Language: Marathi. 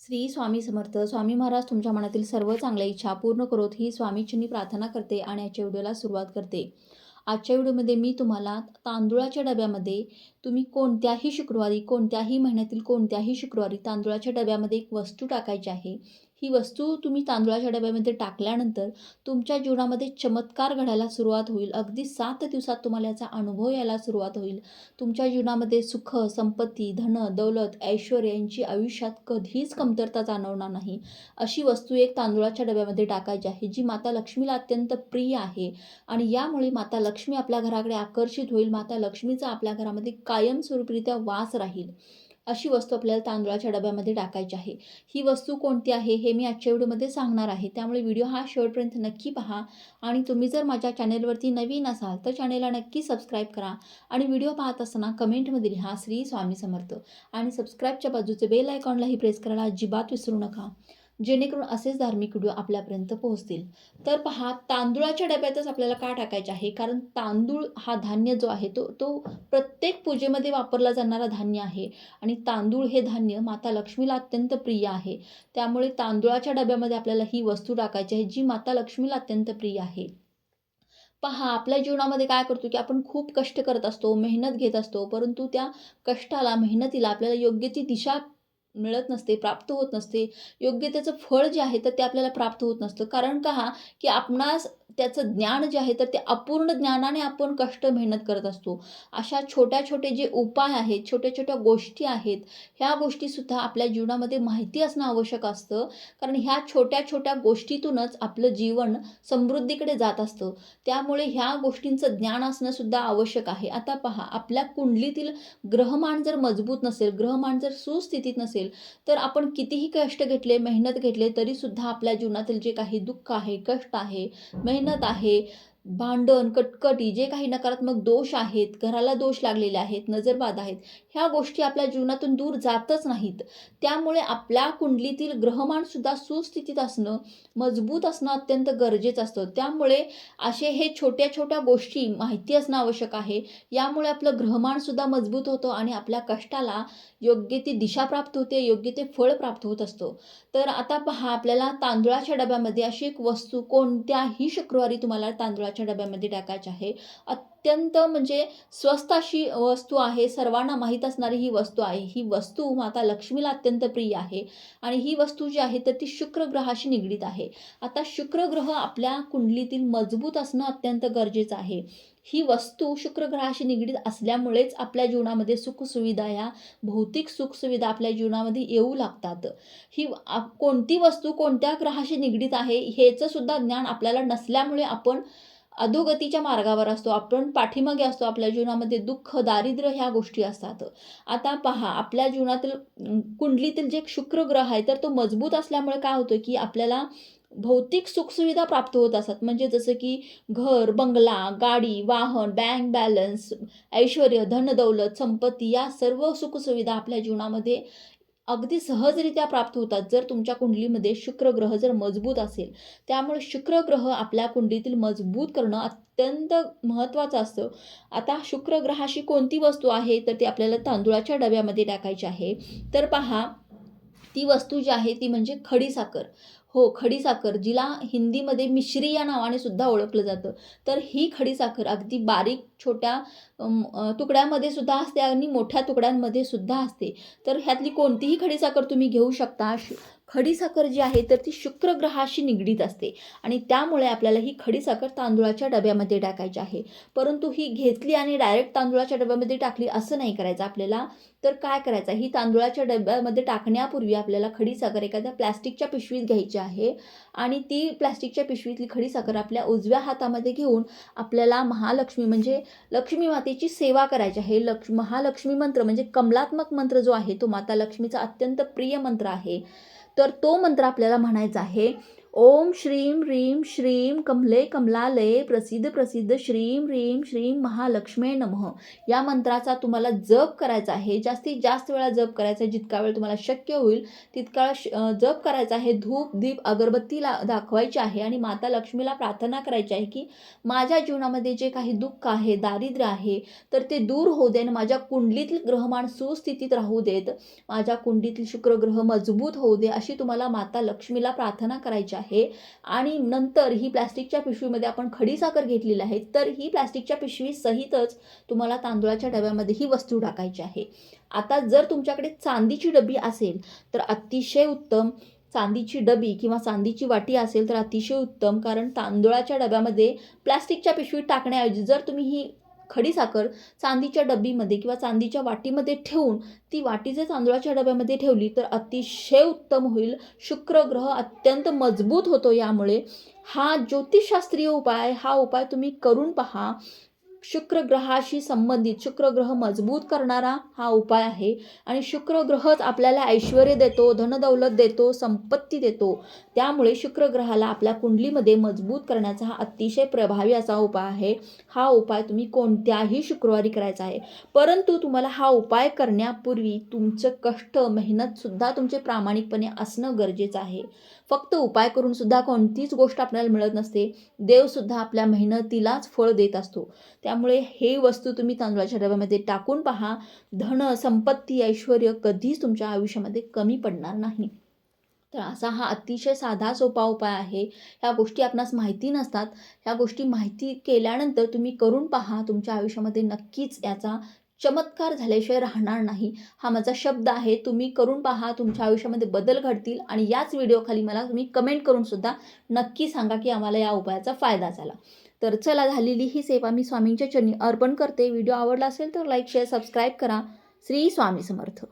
श्री स्वामी समर्थ. स्वामी महाराज तुमच्या मनातील सर्व चांगल्या इच्छा पूर्ण करोत ही स्वामीचरणी प्रार्थना करते आणि आजच्या व्हिडिओला सुरुवात करते. आजच्या व्हिडिओमध्ये मी तुम्हाला तांदूळाच्या डब्यामध्ये तुम्ही कोणत्याही शुक्रवारी, कोणत्याही महिन्यातील कोणत्याही शुक्रवारी तांदूळाच्या डब्यामध्ये एक वस्तू टाकायची आहे. ही वस्तू तुम्ही तांदूळाच्या डब्यामध्ये टाकल्यानंतर तुमच्या जीवनामध्ये चमत्कार घडायला सुरुवात होईल. अगदी 7 दिवसात तुम्हाला याचा अनुभव यायला सुरुवात होईल. तुमच्या जीवनामध्ये सुख, संपत्ती, धन, दौलत, ऐश्वर यांची आयुष्यात कधीच कमतरता जाणवणार नाही. अशी वस्तू एक तांदूळाच्या डब्यामध्ये टाकायची आहे, जी माता लक्ष्मीला अत्यंत प्रिय आहे आणि यामुळे माता लक्ष्मी आपल्या घराकडे आकर्षित होईल. माता लक्ष्मीचा आपल्या घरामध्ये कायमस्वरूपीरित्या वास राहील. अशी वस्तू आपल्याला तांदूळाच्या डब्यामध्ये टाकायची आहे. ही वस्तू कोणती आहे हे मी आजच्या व्हिडिओमध्ये सांगणार आहे. त्यामुळे व्हिडिओ हा शेवटपर्यंत नक्की पहा आणि तुम्ही जर माझ्या चॅनेलवरती नवीन असाल तर चॅनेलला नक्की सबस्क्राईब करा आणि व्हिडिओ पाहत असताना कमेंटमध्ये लिहा श्री स्वामी समर्थ आणि सबस्क्राईबच्या बाजूचे बेल आयकॉनलाही प्रेस करायला अजिबात विसरू नका, जेणेकरून असेच धार्मिक व्हिडिओ आपल्यापर्यंत पोहोचतील. तर पहा, तांदूळाच्या डब्यातच आपल्याला का टाकायचे आहे? कारण तांदूळ हा धान्य जो आहे तो तो प्रत्येक पूजेमध्ये वापरला जाणारा धान्य आहे आणि तांदूळ हे धान्य माता लक्ष्मीला अत्यंत प्रिय आहे. त्यामुळे तांदूळाच्या डब्यामध्ये आपल्याला ही वस्तू टाकायची आहे, जी माता लक्ष्मीला अत्यंत प्रिय आहे. पहा, आपल्या जीवनामध्ये काय करतो की आपण खूप कष्ट करत असतो, मेहनत घेत असतो, परंतु त्या कष्टाला, मेहनतीला आपल्याला योग्य ती दिशा मिळत नसते, प्राप्त होत नसते. योग्य त्याचं फळ जे आहे तर ते आपल्याला प्राप्त होत नसतं. कारण का की आपणास त्याचं ज्ञान जे आहे तर ते अपूर्ण ज्ञानाने आपण कष्ट, मेहनत करत असतो. अशा छोट्या-छोटे जे उपाय आहेत, छोट्या-छोट्या गोष्टी आहेत, ह्या गोष्टीसुद्धा आपल्या जीवनामध्ये माहिती असणं आवश्यक असतं. कारण ह्या छोट्या-छोट्या गोष्टीतूनच आपलं जीवन समृद्धीकडे जात असतं. त्यामुळे ह्या गोष्टींचं ज्ञान असणं सुद्धा आवश्यक आहे. आता पहा, आपल्या कुंडलीतील ग्रहमान जर मजबूत नसेल, ग्रहमान जर सुस्थितीत नसेल, तर आपण कितीही कष्ट घेतले, मेहनत घेतले तरीसुद्धा आपल्या जीवनातील जे काही दुःख आहे, कष्ट आहे, मेहनत आहे, भांडण, कटकटी, जे काही नकारात्मक दोष आहेत, घराला दोष लागलेले आहेत, नजरबाध आहेत, ह्या गोष्टी आपल्या जीवनातून दूर जातच नाहीत. त्यामुळे आपल्या कुंडलीतील ग्रहमानसुद्धा सुस्थितीत असणं, मजबूत असणं अत्यंत गरजेचं असतं. त्यामुळे असे हे छोट्या-छोट्या गोष्टी माहिती असणं आवश्यक आहे. यामुळे आपलं ग्रहमानसुद्धा मजबूत होतं आणि आपल्या कष्टाला योग्य ती दिशा प्राप्त होते, योग्य ते फळ प्राप्त होत असतो. तर आता पहा, आपल्याला तांदूळाच्या डब्यामध्ये अशी एक वस्तू कोणत्याही शुक्रवारी तुम्हाला तांदूळाच्या डब्यामध्ये टाकायची आहे. अत्यंत म्हणजे स्वस्त अशी वस्तू आहे, सर्वांना माहीत असणारी ही वस्तू आहे. ही वस्तू माता लक्ष्मीला अत्यंत प्रिय आहे आणि ही वस्तू जी आहे तर ती शुक्र ग्रहाशी निगडीत आहे. आता शुक्र ग्रह आपल्या कुंडलीतील मजबूत असणं अत्यंत गरजेचं आहे. ही वस्तू शुक्र ग्रहाशी निगडीत असल्यामुळेच आपल्या जीवनामध्ये सुखसुविधा, ह्या भौतिक सुखसुविधा आपल्या जीवनामध्ये येऊ लागतात. ही कोणती वस्तू कोणत्या ग्रहाशी निगडीत आहे ह्याचं सुद्धा ज्ञान आपल्याला नसल्यामुळे आपण अधोगतीच्या मार्गावर असतो. आपण पाठीमागे असतो. आपल्या जीवनामध्ये दुःख, दारिद्र्य ह्या गोष्टी असतात. आता पहा, आपल्या जीवनातील कुंडलीतील जे शुक्र ग्रह आहे तर तो मजबूत असल्यामुळे काय होतं की आपल्याला भौतिक सुखसुविधा प्राप्त होत असतात. म्हणजे जसं की घर, बंगला, गाडी, वाहन, बँक बॅलन्स, ऐश्वर्य, धन-दौलत, संपत्ती या सर्व सुखसुविधा आपल्या जीवनामध्ये अगदी सहजरित्या प्राप्त होतात, जर तुमच्या कुंडलीमध्ये शुक्र ग्रह जर मजबूत असेल. त्यामुळे शुक्र ग्रह आपल्या कुंडलीतील मजबूत करणं अत्यंत महत्त्वाचं असतं. आता शुक्र ग्रहाशी कोणती वस्तू आहे, तर ती आपल्याला तांदूळाच्या डब्यामध्ये टाकायची आहे. तर पहा, ती वस्तू जी आहे ती म्हणजे खडीसाखर. हो, खडीसाखर, जिला हिंदीमध्ये मिश्री या नावाने सुद्धा ओळखलं जातं. तर ही खडीसाखर अगदी बारीक छोट्या तुकड्यामध्ये सुद्धा असते आणि मोठ्या तुकड्यांमध्ये सुद्धा असते. तर ह्यातली कोणतीही खडीसाखर तुम्ही घेऊ शकता. खडीसाखर जी आहे तर ती शुक्र ग्रहाशी निगडीत असते आणि त्यामुळे आपल्याला ही खडीसाखर तांदूळाच्या डब्यामध्ये टाकायची आहे. परंतु ही घेतली आणि डायरेक्ट तांदूळाच्या डब्यामध्ये टाकली असं नाही करायचं आपल्याला. तर काय करायचं, ही तांदूळाच्या डब्यामध्ये टाकण्यापूर्वी आपल्याला खडीसाखर एखाद्या प्लास्टिकच्या पिशवीत घ्यायची आहे आणि ती प्लास्टिकच्या पिशवीतली खडीसाखर आपल्या उजव्या हातामध्ये घेऊन आपल्याला महालक्ष्मी म्हणजे लक्ष्मी मातेची सेवा करायची आहे. महालक्ष्मी मंत्र म्हणजे कमलात्मक मंत्र जो आहे तो माता लक्ष्मीचा अत्यंत प्रिय मंत्र आहे. तर तो मंत्र आपल्याला म्हणायचा आहे. ओम श्रीं ह्रीं श्रीं कमले कमलालये प्रसिद्ध प्रसिद्ध श्रीं ह्रीं श्रीं महालक्ष्मी नमः. या मंत्राचा तुम्हाला जप करायचा आहे. जास्तीत जास्त वेळा जप करायचा आहे. जितका वेळ तुम्हाला शक्य होईल तितका जप करायचा आहे. धूप दीप अगरबत्ती दाखवायची आहे आणि माता लक्ष्मीला प्रार्थना करायची आहे की माझ्या जीवनामध्ये जे काही दुःख आहे, दारिद्र्य आहे, तर ते दूर होऊ दे आणि माझ्या कुंडलीतील ग्रहमान सुस्थितीत राहू देत. माझ्या कुंडलीतील शुक्र ग्रह मजबूत होऊ दे, अशी तुम्हाला माता लक्ष्मीला प्रार्थना करायची आहे. आणि नंतर ही प्लास्टिकच्या पिशवीमध्ये आपण खडी साखर घेतलेली आहे, तर ही प्लास्टिकच्या पिशवी सहितच तुम्हाला तांदूळाच्या डब्यामध्ये ही वस्तू टाकायची आहे. आता जर तुमच्याकडे चांदीची डबी असेल तर अतिशय उत्तम. चांदीची डबी किंवा चांदीची वाटी असेल तर अतिशय उत्तम, कारण तांदूळाच्या डब्यामध्ये प्लास्टिकच्या पिशवीत टाकण्याऐवजी जर तुम्ही ही खडी साखर चांदीच्या डबीमध्ये किंवा चांदीच्या वाटीमध्ये ठेवून ती वाटी जर तांदूळाच्या डब्यामध्ये ठेवली तर अतिशय उत्तम होईल. शुक्र ग्रह अत्यंत मजबूत होतो. यामुळे हा ज्योतिषशास्त्रीय उपाय, हा उपाय तुम्ही करून पहा. शुक्र ग्रहाशी संबंधित, शुक्र ग्रह मजबूत करणारा हा उपाय आहे आणि शुक्र ग्रहच आपल्याला ऐश्वर्य देतो, धनदौलत देतो, संपत्ती देतो. त्यामुळे शुक्र ग्रहाला आपल्या कुंडलीमध्ये मजबूत करण्याचा हा अतिशय प्रभावी असा उपाय आहे. हा उपाय तुम्ही कोणत्याही शुक्रवारी करायचा आहे. परंतु तुम्हाला हा उपाय करण्यापूर्वी तुमचं कष्ट, मेहनतसुद्धा तुमचे प्रामाणिकपणे असणं गरजेचं आहे. फक्त उपाय करून सुद्धा कोणतीच गोष्ट आपल्याला मिळत नसते. देवसुद्धा आपल्या मेहनतीलाच फळ देत असतो. त्यामुळे हे वस्तू तुम्ही तांदूळाच्या डब्यामध्ये टाकून पहा. धन, संपत्ती, ऐश्वर्य कधीच तुमच्या आयुष्यामध्ये कमी पडणार नाही. तर असा हा अतिशय साधा सोपा उपाय आहे. ह्या गोष्टी आपणास माहिती नसतात. ह्या गोष्टी माहिती केल्यानंतर तुम्ही करून पहा. तुमच्या आयुष्यामध्ये नक्कीच याचा चमत्कार झाल्याशिवाय राहणार नाही. हा माझा शब्द आहे. तुम्ही करून पहा. तुमच्या आयुष्यामध्ये बदल घडतील आणि याच व्हिडिओखाली मला तुम्ही कमेंट करून सुद्धा नक्की सांगा की आम्हाला या उपायाचा फायदा झाला. तर चला, झालेली ही सेवा मी स्वामींच्या चरणी अर्पण करते. व्हिडिओ आवडला असेल तर लाईक, शेअर, सबस्क्राईब करा. श्री स्वामी समर्थ.